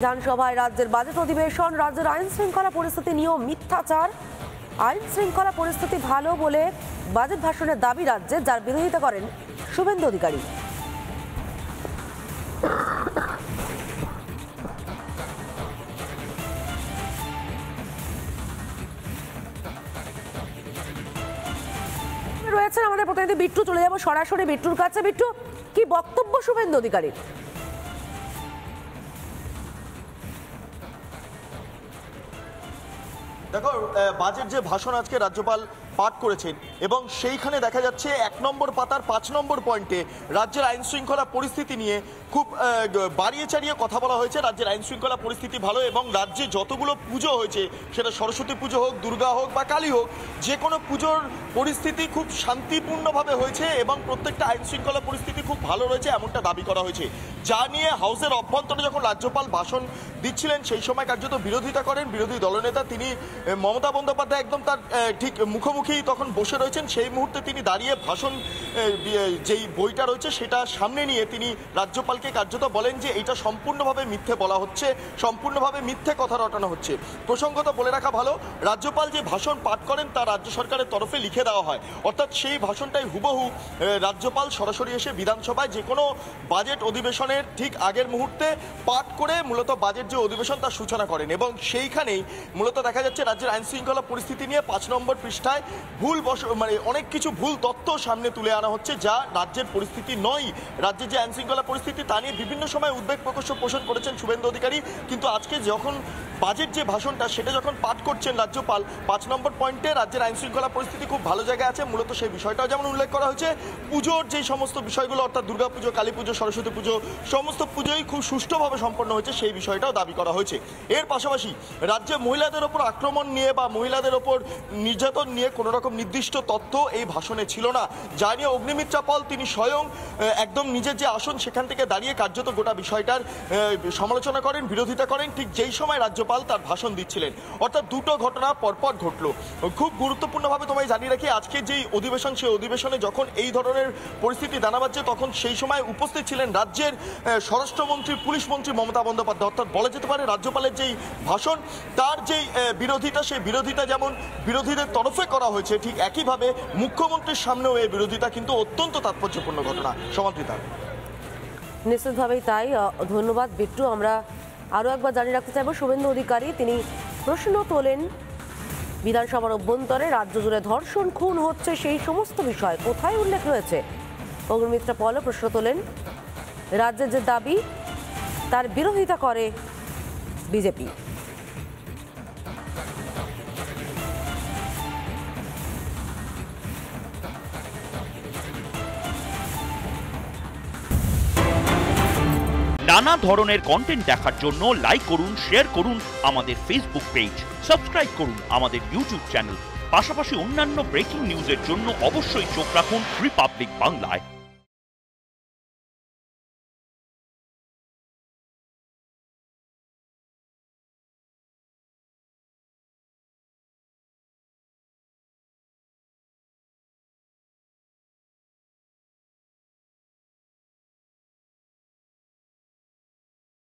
বিধানসভায় রাজ্যের বাজেট অধিবেশন, রাজ্যের আইন শৃঙ্খলা পরিস্থিতি নিয়েও মিথ্যাচার। আইন শৃঙ্খলা পরিস্থিতি ভালো বলে বাজেট ভাষণের দাবি রাজ্যে, যার বিরোধিতা করেন শুভেন্দু অধিকারী। রয়েছেন আমাদের প্রতিনিধি বিট্টু, চলে যাব সরাসরি বিট্টুর কাছে। বিট্টু, কি বক্তব্য শুভেন্দু অধিকারীর? দেখো, বাজেট যে ভাষণ আজকে রাজ্যপাল পাঠ করেছেন এবং সেইখানে দেখা যাচ্ছে 1 নম্বর পাতার 5 নম্বর পয়েন্টে রাজ্যের আইন শৃঙ্খলা পরিস্থিতি নিয়ে খুব বাড়িয়ে চাড়িয়ে কথা বলা হয়েছে। রাজ্যের আইন শৃঙ্খলা পরিস্থিতি ভালো এবং রাজ্যে যতগুলো পুজো হয়েছে, সেটা সরস্বতী পুজো হোক, দুর্গা হোক বা কালী হোক, যে কোনো পুজোর পরিস্থিতি খুব শান্তিপূর্ণভাবে হয়েছে এবং প্রত্যেকটা আইন শৃঙ্খলা পরিস্থিতি খুব ভালো রয়েছে, এমনটা দাবি করা হয়েছে। যা নিয়ে হাউসের অভ্যন্তরে যখন রাজ্যপাল ভাষণ দিচ্ছিলেন, সেই সময় কার্যত বিরোধিতা করেন বিরোধী দলনেতা। তিনি মমতা বন্দ্যোপাধ্যায় একদম তার ঠিক মুখোমুখি তখন বসে রয়েছেন। সেই মুহূর্তে তিনি দাঁড়িয়ে ভাষণ, যেই বইটা রয়েছে সেটা সামনে নিয়ে তিনি রাজ্যপালকে কার্যত বলেন যে এটা সম্পূর্ণভাবে মিথ্যে বলা হচ্ছে, সম্পূর্ণভাবে মিথ্যে কথা রটানো হচ্ছে। প্রসঙ্গত বলে রাখা ভালো, রাজ্যপাল যে ভাষণ পাঠ করেন তা রাজ্য সরকারের তরফে লিখে দেওয়া হয়, অর্থাৎ সেই ভাষণটাই হুবহু রাজ্যপাল সরাসরি এসে বিধানসভায় যে কোনো বাজেট অধিবেশনের ঠিক আগের মুহূর্তে পাঠ করে মূলত বাজেট যে অধিবেশন তার সূচনা করেন। এবং সেইখানেই মূলত দেখা যাচ্ছে রাজ্যের আইন শৃঙ্খলা পরিস্থিতি নিয়ে 5 নম্বর পৃষ্ঠায় অনেক কিছু ভুল তথ্য সামনে তুলে আনা হচ্ছে, যা রাজ্যের পরিস্থিতি নয়। রাজ্যের যে আইন শৃঙ্খলা পরিস্থিতি তা নিয়ে বিভিন্ন সময় উদ্বেগ পোষণ করেছেন শুভেন্দু অধিকারী, কিন্তু আজকে যখন বাজেট যে ভাষণটা সেটা যখন পাঠ করছেন রাজ্যপাল, 5 নম্বর পয়েন্টে রাজ্যের আইন শৃঙ্খলা পরিস্থিতি খুব ভালো জায়গায় আছে। মূলত সেই বিষয়টাও যেমন উল্লেখ করা হয়েছে, পুজোর যে সমস্ত বিষয়গুলো অর্থাৎ দুর্গা পুজো, কালী পুজো, সরস্বতী পুজো, সমস্ত পুজোই খুব সুষ্ঠুভাবে সম্পন্ন হয়েছে, সেই বিষয়টাও দাবি করা হয়েছে। এর পাশাপাশি রাজ্যে মহিলাদের ওপর আক্রমণ নিয়ে বা মহিলাদের ওপর নির্যাতন নিয়ে কোনো রকম নির্দিষ্ট তথ্য এই ভাষণে ছিল না, যা নিয়ে অগ্নিমিত্রা পল তিনি স্বয়ং একদম নিজের যে আসন সেখান থেকে দাঁড়িয়ে কার্যত গোটা বিষয়টার সমালোচনা করেন, বিরোধিতা করেন, ঠিক যেই সময় রাজ্যপাল তার ভাষণ দিচ্ছিলেন। অর্থাৎ দুটো ঘটনা পরপর ঘটলো। খুব গুরুত্বপূর্ণভাবে তোমায় জানিয়ে রাখি, আজকে যেই অধিবেশন, সেই অধিবেশনে যখন এই ধরনের পরিস্থিতি দানা বাজছে, তখন সেই সময় উপস্থিত ছিলেন রাজ্যের স্বরাষ্ট্রমন্ত্রী, পুলিশ মন্ত্রী মমতা বন্দ্যোপাধ্যায়। অর্থাৎ বলা যেতে পারে রাজ্যপালের যেই ভাষণ, তার যেই বিরোধিতা, সেই বিরোধিতা যেমন বিরোধীদের তরফে করা হয়েছে, ঠিক একইভাবে মুখ্যমন্ত্রীর সামনেও এই বিরোধিতা কিন্তু অত্যন্ত তাৎপর্যপূর্ণ ঘটনা। সমাদৃতা, নিশ্চিতভাবেই তাই। ধন্যবাদ বিট্টু। আমরা আরও একবার জানিয়ে রাখতে চাইব, শুভেন্দু অধিকারী তিনি প্রশ্ন তোলেন বিধানসভার অভ্যন্তরে রাজ্য জুড়ে ধর্ষণ, খুন হচ্ছে, সেই সমস্ত বিষয় কোথায় উল্লেখ রয়েছে। অগ্নিমিত্রা পলও প্রশ্ন তোলেন, রাজ্যের যে দাবি তার বিরোধিতা করে বিজেপি। নানা ধরনের কন্টেন্ট দেখার জন্য লাইক করুন, শেয়ার করুন আমাদের ফেসবুক পেজ, সাবস্ক্রাইব করুন আমাদের ইউটিউব চ্যানেল। পাশাপাশি অন্যান্য ব্রেকিং নিউজের জন্য অবশ্যই চোখ রাখুন রিপাবলিক বাংলায়।